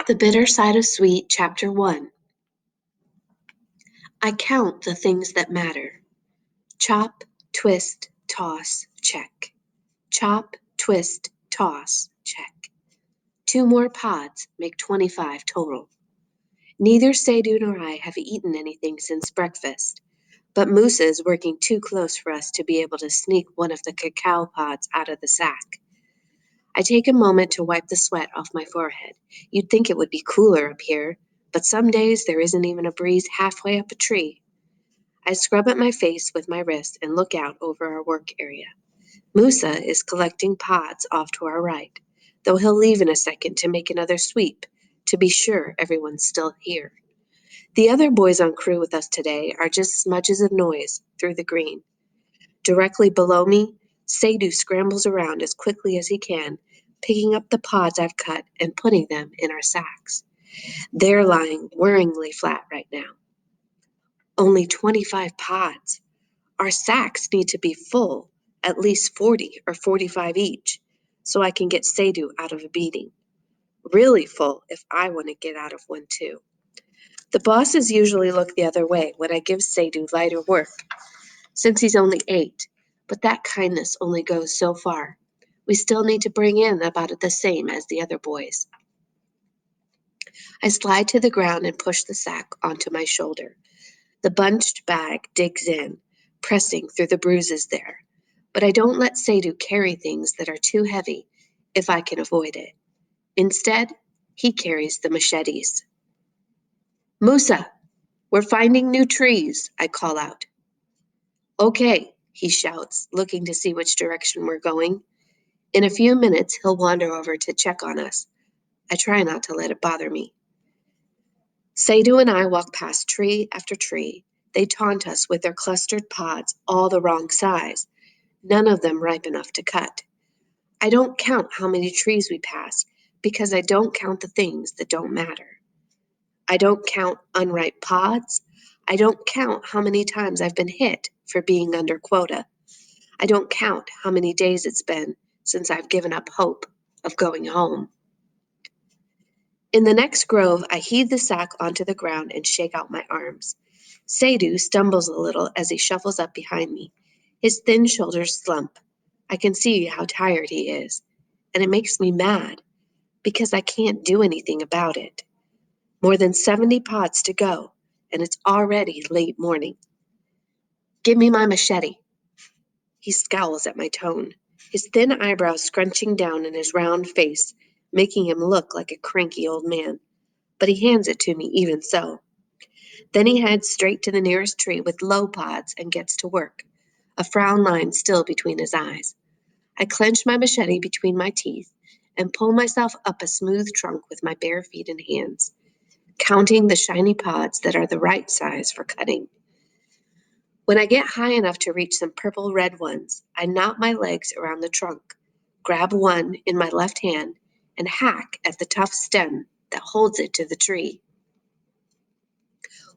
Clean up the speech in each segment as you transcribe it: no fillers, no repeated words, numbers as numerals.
The Bitter Side of Sweet, Chapter 1. I count the things that matter. Chop, twist, toss, check. Chop, twist, toss, check. 2 more pods make 25 total. Neither Sadhu nor I have eaten anything since breakfast, but Musa is working too close for us to be able to sneak one of the cacao pods out of the sack. I take a moment to wipe the sweat off my forehead. You'd think it would be cooler up here, but some days there isn't even a breeze halfway up a tree. I scrub at my face with my wrist and look out over our work area. Musa is collecting pods off to our right, though he'll leave in a second to make another sweep, to be sure everyone's still here. The other boys on crew with us today are just smudges of noise through the green. Directly below me, Sadhu scrambles around as quickly as he can, picking up the pods I've cut and putting them in our sacks. They're lying worryingly flat right now. Only 25 pods. Our sacks need to be full, at least 40 or 45 each, so I can get Sadhu out of a beating. Really full if I want to get out of one too. The bosses usually look the other way when I give Sadhu lighter work, since he's only 8, but that kindness only goes so far. We still need to bring in about the same as the other boys. I slide to the ground and push the sack onto my shoulder. The bunched bag digs in, pressing through the bruises there, but I don't let Sadhu carry things that are too heavy if I can avoid it. Instead, he carries the machetes. Musa, we're finding new trees, I call out. Okay, he shouts, looking to see which direction we're going. In a few minutes, he'll wander over to check on us. I try not to let it bother me. Sadhu and I walk past tree after tree. They taunt us with their clustered pods, all the wrong size, none of them ripe enough to cut. I don't count how many trees we pass because I don't count the things that don't matter. I don't count unripe pods. I don't count how many times I've been hit for being under quota. I don't count how many days it's been since I've given up hope of going home. In the next grove, I heave the sack onto the ground and shake out my arms. Sadhu stumbles a little as he shuffles up behind me. His thin shoulders slump. I can see how tired he is, and it makes me mad because I can't do anything about it. More than 70 pods to go, and it's already late morning. Give me my machete. He scowls at my tone, his thin eyebrows scrunching down in his round face, making him look like a cranky old man. But he hands it to me even so. Then he heads straight to the nearest tree with low pods and gets to work, a frown line still between his eyes. I clench my machete between my teeth and pull myself up a smooth trunk with my bare feet and hands, counting the shiny pods that are the right size for cutting. When I get high enough to reach some purple-red ones, I knot my legs around the trunk, grab one in my left hand, and hack at the tough stem that holds it to the tree.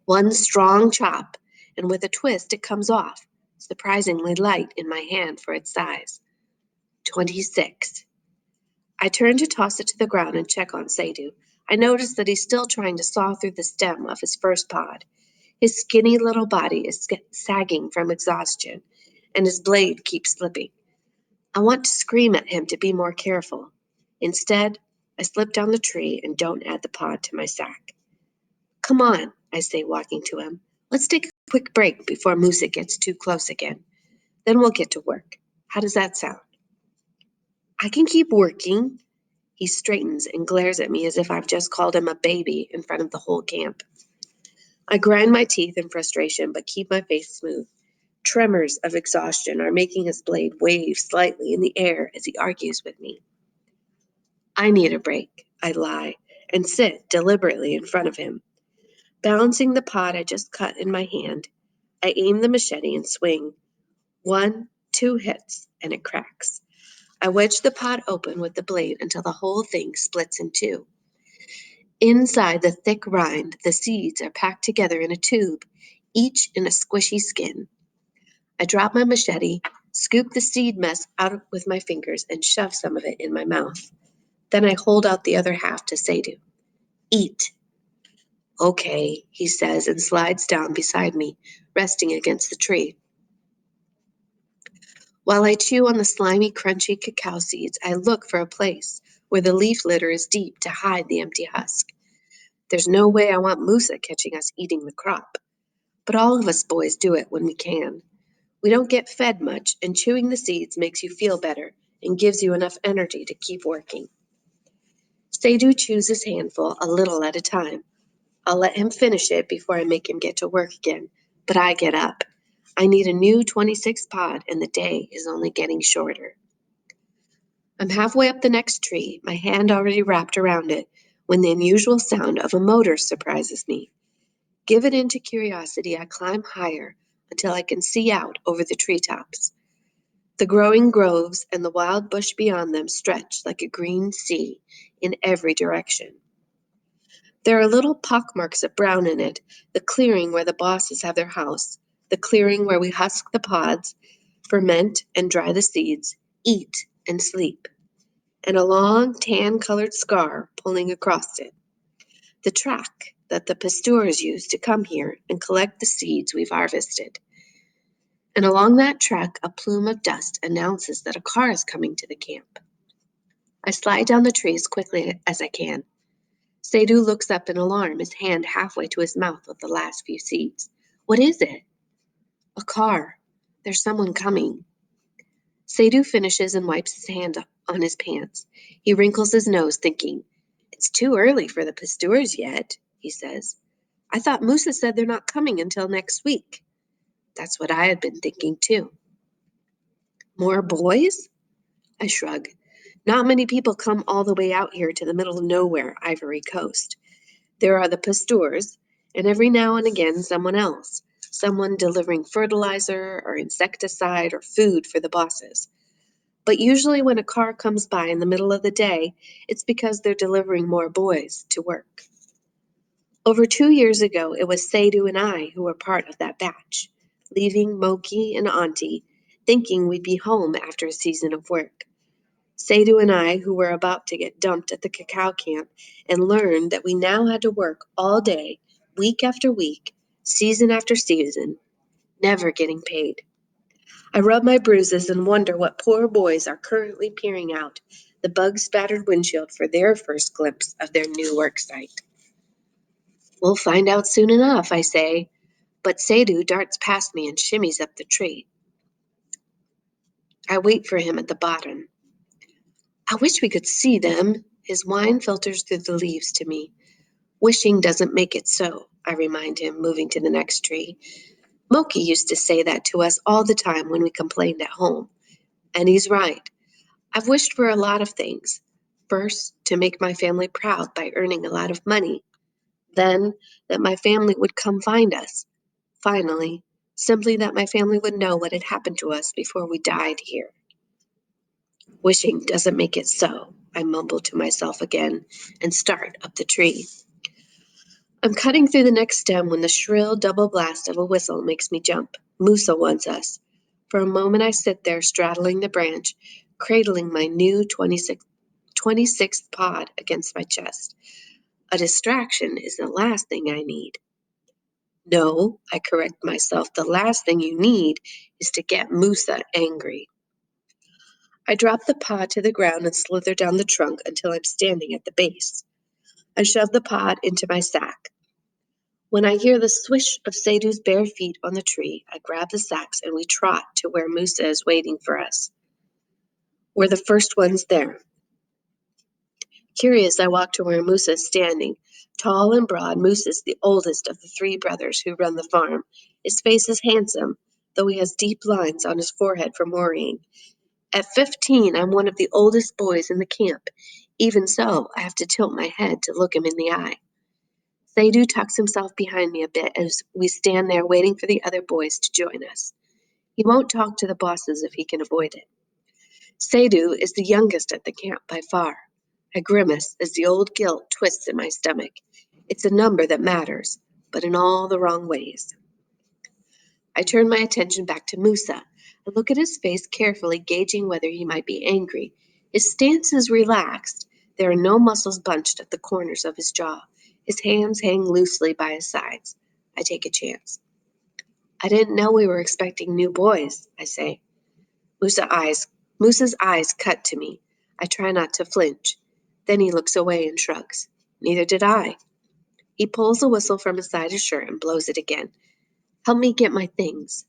One strong chop, and with a twist it comes off, surprisingly light in my hand for its size. 26. I turn to toss it to the ground and check on Sadhu. I notice that he's still trying to saw through the stem of his first pod. His skinny little body is sagging from exhaustion, and his blade keeps slipping. I want to scream at him to be more careful. Instead, I slip down the tree and don't add the pod to my sack. Come on, I say, walking to him. Let's take a quick break before Musa gets too close again. Then we'll get to work. How does that sound? I can keep working. He straightens and glares at me as if I've just called him a baby in front of the whole camp. I grind my teeth in frustration, but keep my face smooth. Tremors of exhaustion are making his blade wave slightly in the air as he argues with me. I need a break, I lie, and sit deliberately in front of him. Balancing the pod I just cut in my hand, I aim the machete and swing. 1, 2 hits, and it cracks. I wedge the pod open with the blade until the whole thing splits in two. Inside the thick rind, the seeds are packed together in a tube, each in a squishy skin. I drop my machete, scoop the seed mess out with my fingers, and shove some of it in my mouth. Then I hold out the other half to Sadhu. Eat. Okay, he says and slides down beside me, resting against the tree. While I chew on the slimy, crunchy cacao seeds, I look for a place where the leaf litter is deep to hide the empty husk. There's no way I want Musa catching us eating the crop. But all of us boys do it when we can. We don't get fed much, and chewing the seeds makes you feel better and gives you enough energy to keep working. Seydou chews his handful a little at a time. I'll let him finish it before I make him get to work again, but I get up. I need a new 26 pod, and the day is only getting shorter. I'm halfway up the next tree, my hand already wrapped around it, when the unusual sound of a motor surprises me. Given into curiosity, I climb higher until I can see out over the treetops. The growing groves and the wild bush beyond them stretch like a green sea in every direction. There are little pockmarks of brown in it, the clearing where the bosses have their house, the clearing where we husk the pods, ferment and dry the seeds, eat and sleep, and a long tan-colored scar pulling across it. The track that the pasteurs use to come here and collect the seeds we've harvested. And along that track, a plume of dust announces that a car is coming to the camp. I slide down the tree as quickly as I can. Seydou looks up in alarm, his hand halfway to his mouth with the last few seeds. What is it? A car. There's someone coming. Seydou finishes and wipes his hand on his pants. He wrinkles his nose, thinking, It's too early for the pasteurs yet, he says. I thought Musa said they're not coming until next week. That's what I had been thinking, too. More boys? I shrug. Not many people come all the way out here to the middle of nowhere, Ivory Coast. There are the pasteurs, and every now and again someone else, someone delivering fertilizer or insecticide or food for the bosses. But usually when a car comes by in the middle of the day, it's because they're delivering more boys to work. Over 2 years ago, it was Seydou and I who were part of that batch, leaving Moki and Auntie, thinking we'd be home after a season of work. Seydou and I, who were about to get dumped at the cacao camp, and learned that we now had to work all day, week after week, season after season, never getting paid. I rub my bruises and wonder what poor boys are currently peering out the bug-spattered windshield for their first glimpse of their new work site. We'll find out soon enough, I say, but Seydou darts past me and shimmies up the tree. I wait for him at the bottom. I wish we could see them. His whine filters through the leaves to me. Wishing doesn't make it so, I remind him, moving to the next tree. Moki used to say that to us all the time when we complained at home. And he's right. I've wished for a lot of things. First, to make my family proud by earning a lot of money. Then, that my family would come find us. Finally, simply that my family would know what had happened to us before we died here. Wishing doesn't make it so, I mumble to myself again and start up the tree. I'm cutting through the next stem when the shrill double blast of a whistle makes me jump. Musa wants us. For a moment I sit there straddling the branch, cradling my new 26th pod against my chest. A distraction is the last thing I need. No, I correct myself, the last thing you need is to get Musa angry. I drop the pod to the ground and slither down the trunk until I'm standing at the base. I shove the pod into my sack. When I hear the swish of Seydou's bare feet on the tree, I grab the sacks and we trot to where Musa is waiting for us. We're the first ones there. Curious, I walk to where Musa is standing. Tall and broad, Musa is the oldest of the three brothers who run the farm. His face is handsome, though he has deep lines on his forehead from worrying. At 15, I'm one of the oldest boys in the camp. Even so, I have to tilt my head to look him in the eye. Seydou tucks himself behind me a bit as we stand there waiting for the other boys to join us. He won't talk to the bosses if he can avoid it. Seydou is the youngest at the camp by far. I grimace as the old guilt twists in my stomach. It's a number that matters, but in all the wrong ways. I turn my attention back to Musa. I look at his face carefully, gauging whether he might be angry. His stance is relaxed. There are no muscles bunched at the corners of his jaw. His hands hang loosely by his sides. I take a chance. I didn't know we were expecting new boys, I say. Moose's eyes cut to me. I try not to flinch. Then he looks away and shrugs. Neither did I. He pulls a whistle from inside his shirt and blows it again. Help me get my things.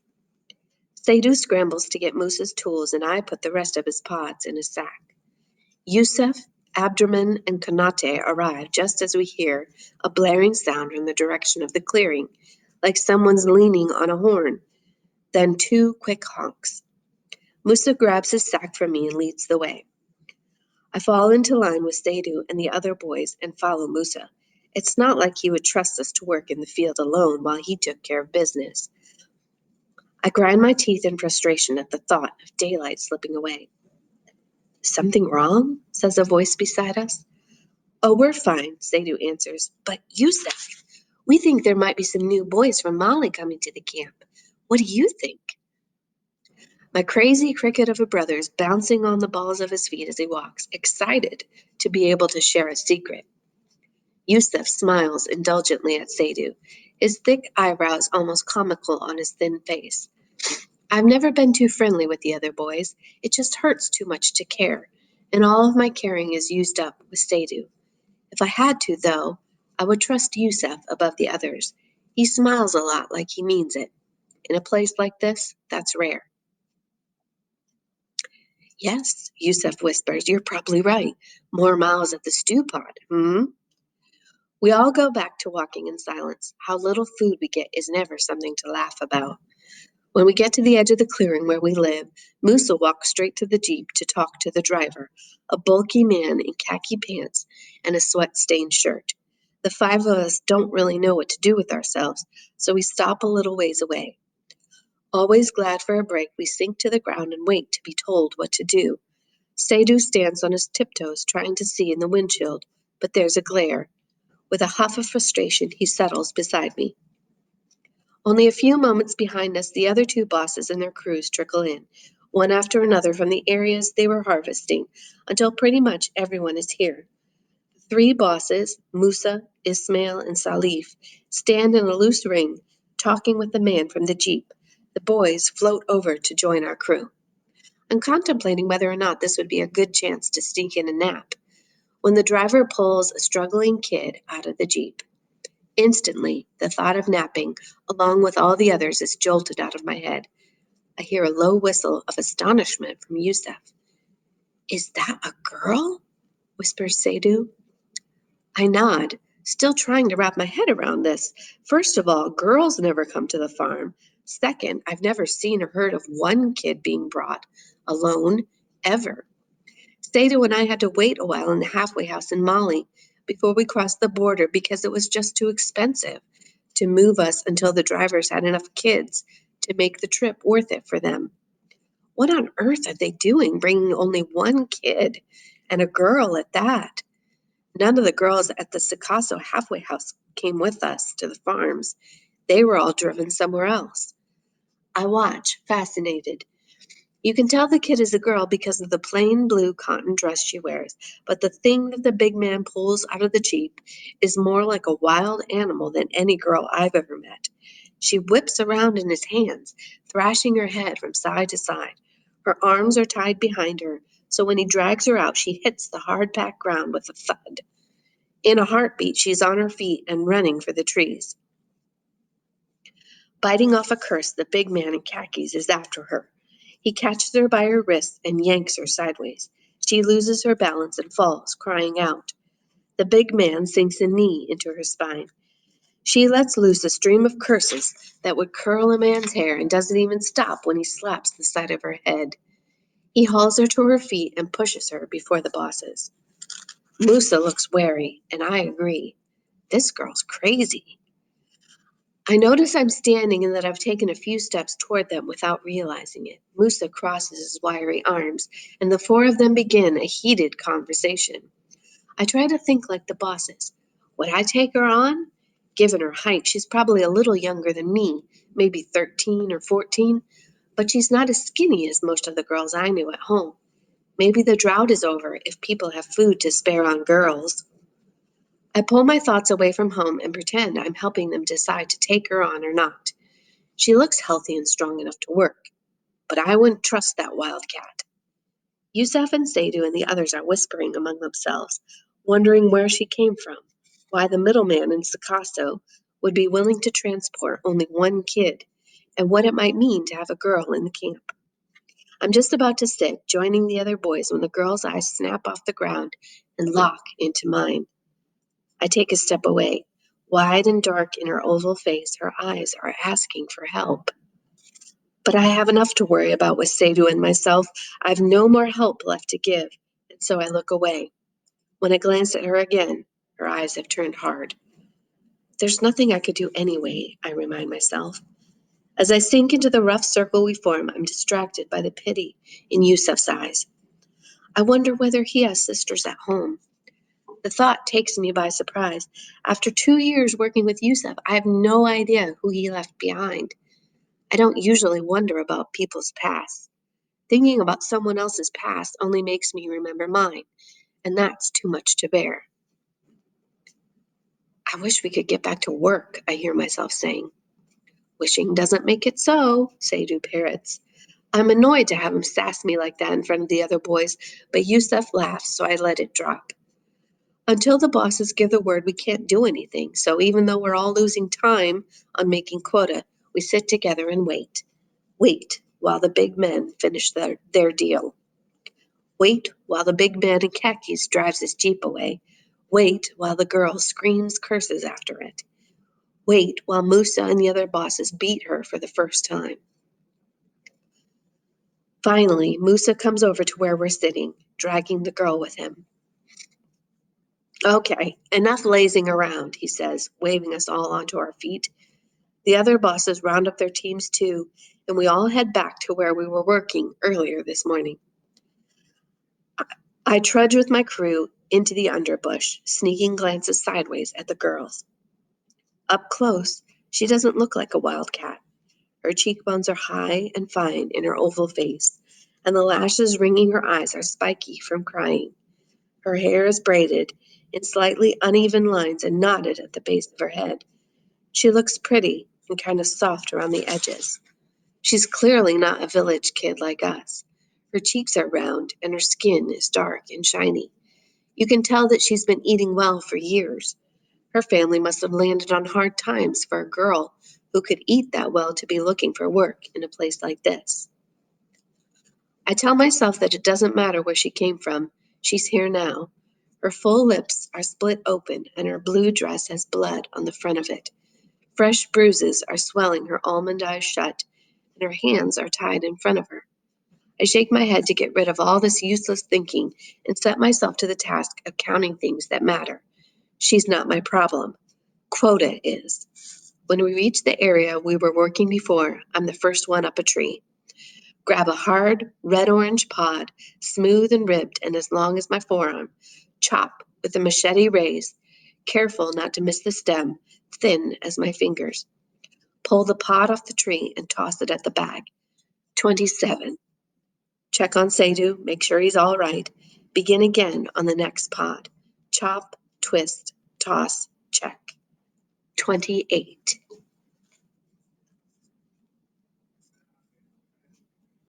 Seydu scrambles to get Moose's tools, and I put the rest of his pods in his sack. Yusuf, Abdurrahman, and Konate arrive just as we hear a blaring sound from the direction of the clearing, like someone's leaning on a horn. Then 2 quick honks. Musa grabs his sack from me and leads the way. I fall into line with Seydu and the other boys and follow Musa. It's not like he would trust us to work in the field alone while he took care of business. I grind my teeth in frustration at the thought of daylight slipping away. Something wrong? Says a voice beside us. Oh, we're fine, Seydu answers. But Yusuf, we think there might be some new boys from Mali coming to the camp. What do you think? My crazy cricket of a brother is bouncing on the balls of his feet as he walks, excited to be able to share a secret. Yusuf smiles indulgently at Seydu, his thick eyebrows almost comical on his thin face. I've never been too friendly with the other boys. It just hurts too much to care, and all of my caring is used up with Seydu. If I had to, though, I would trust Yusuf above the others. He smiles a lot like he means it. In a place like this, that's rare. Yes, Yusuf whispers, you're probably right. More miles at the stew pot, hmm? We all go back to walking in silence. How little food we get is never something to laugh about. When we get to the edge of the clearing where we live, Musa walks straight to the Jeep to talk to the driver, a bulky man in khaki pants and a sweat-stained shirt. The 5 of us don't really know what to do with ourselves, so we stop a little ways away. Always glad for a break, we sink to the ground and wait to be told what to do. Seydu stands on his tiptoes trying to see in the windshield, but there's a glare. With a huff of frustration, he settles beside me. Only a few moments behind us, the other 2 bosses and their crews trickle in, one after another from the areas they were harvesting, until pretty much everyone is here. The 3 bosses, Musa, Ismail, and Salif, stand in a loose ring, talking with the man from the Jeep. The boys float over to join our crew. I'm contemplating whether or not this would be a good chance to sneak in a nap, when the driver pulls a struggling kid out of the Jeep. Instantly, the thought of napping, along with all the others, is jolted out of my head. I hear a low whistle of astonishment from Yusuf. Is that a girl? Whispers Seydu. I nod, still trying to wrap my head around this. First of all, girls never come to the farm. Second, I've never seen or heard of one kid being brought alone, ever. Seydu and I had to wait a while in the halfway house in Mali before we crossed the border because it was just too expensive to move us until the drivers had enough kids to make the trip worth it for them. What on earth are they doing bringing only one kid and a girl at that? None of the girls at the Cacao halfway house came with us to the farms. They were all driven somewhere else. I watch, fascinated. You can tell the kid is a girl because of the plain blue cotton dress she wears, but the thing that the big man pulls out of the Jeep is more like a wild animal than any girl I've ever met. She whips around in his hands, thrashing her head from side to side. Her arms are tied behind her, so when he drags her out, she hits the hard-packed ground with a thud. In a heartbeat, she's on her feet and running for the trees. Biting off a curse, the big man in khakis is after her. He catches her by her wrists and yanks her sideways. She loses her balance and falls, crying out. The big man sinks a knee into her spine. She lets loose a stream of curses that would curl a man's hair and doesn't even stop when he slaps the side of her head. He hauls her to her feet and pushes her before the bosses. Musa looks wary, and I agree. This girl's crazy. I notice I'm standing and that I've taken a few steps toward them without realizing it. Musa crosses his wiry arms, and the 4 of them begin a heated conversation. I try to think like the bosses. Would I take her on? Given her height, she's probably a little younger than me, maybe 13 or 14, but she's not as skinny as most of the girls I knew at home. Maybe the drought is over if people have food to spare on girls. I pull my thoughts away from home and pretend I'm helping them decide to take her on or not. She looks healthy and strong enough to work, but I wouldn't trust that wildcat. Yusuf and Seydu and the others are whispering among themselves, wondering where she came from, why the middleman in Cacao would be willing to transport only one kid, and what it might mean to have a girl in the camp. I'm just about to sit, joining the other boys, when the girl's eyes snap off the ground and lock into mine. I take a step away. Wide and dark in her oval face, her eyes are asking for help. But I have enough to worry about with Seydu and myself. I have no more help left to give, and so I look away. When I glance at her again, her eyes have turned hard. There's nothing I could do anyway, I remind myself. As I sink into the rough circle we form, I'm distracted by the pity in Yusuf's eyes. I wonder whether he has sisters at home. The thought takes me by surprise. After 2 years working with Yusuf, I have no idea who he left behind. I don't usually wonder about people's past. Thinking about someone else's past only makes me remember mine, and that's too much to bear. I wish we could get back to work, I hear myself saying. Wishing doesn't make it so, Seydu parrots. I'm annoyed to have him sass me like that in front of the other boys, but Yusuf laughs, so I let it drop. Until the bosses give the word, we can't do anything, so even though we're all losing time on making quota, we sit together and wait. Wait while the big men finish their deal. Wait while the big man in khakis drives his jeep away. Wait while the girl screams curses after it. Wait while Musa and the other bosses beat her for the first time. Finally, Musa comes over to where we're sitting, dragging the girl with him. Okay, enough lazing around, he says, waving us all onto our feet. The other bosses round up their teams too, and we all head back to where we were working earlier this morning. I trudge with my crew into the underbush, sneaking glances sideways at the girls. Up close, she doesn't look like a wildcat. Her cheekbones are high and fine in her oval face, and the lashes ringing her eyes are spiky from crying. Her hair is braided in slightly uneven lines and knotted at the base of her head. She looks pretty and kind of soft around the edges. She's clearly not a village kid like us. Her cheeks are round and her skin is dark and shiny. You can tell that she's been eating well for years. Her family must have landed on hard times for a girl who could eat that well to be looking for work in a place like this. I tell myself that it doesn't matter where she came from. She's here now. Her full lips are split open and her blue dress has blood on the front of it. Fresh bruises are swelling her almond eyes shut, and her hands are tied in front of her. I shake my head to get rid of all this useless thinking and set myself to the task of counting things that matter. She's not my problem. Quota is. When we reach the area we were working before, I'm the first one up a tree. Grab a hard, red-orange pod, smooth and ribbed and as long as my forearm. Chop with the machete raised, careful not to miss the stem, thin as my fingers. Pull the pod off the tree and toss it at the bag. 27. Check on Seydu, make sure he's all right. Begin again on the next pod. Chop, twist, toss, check. 28.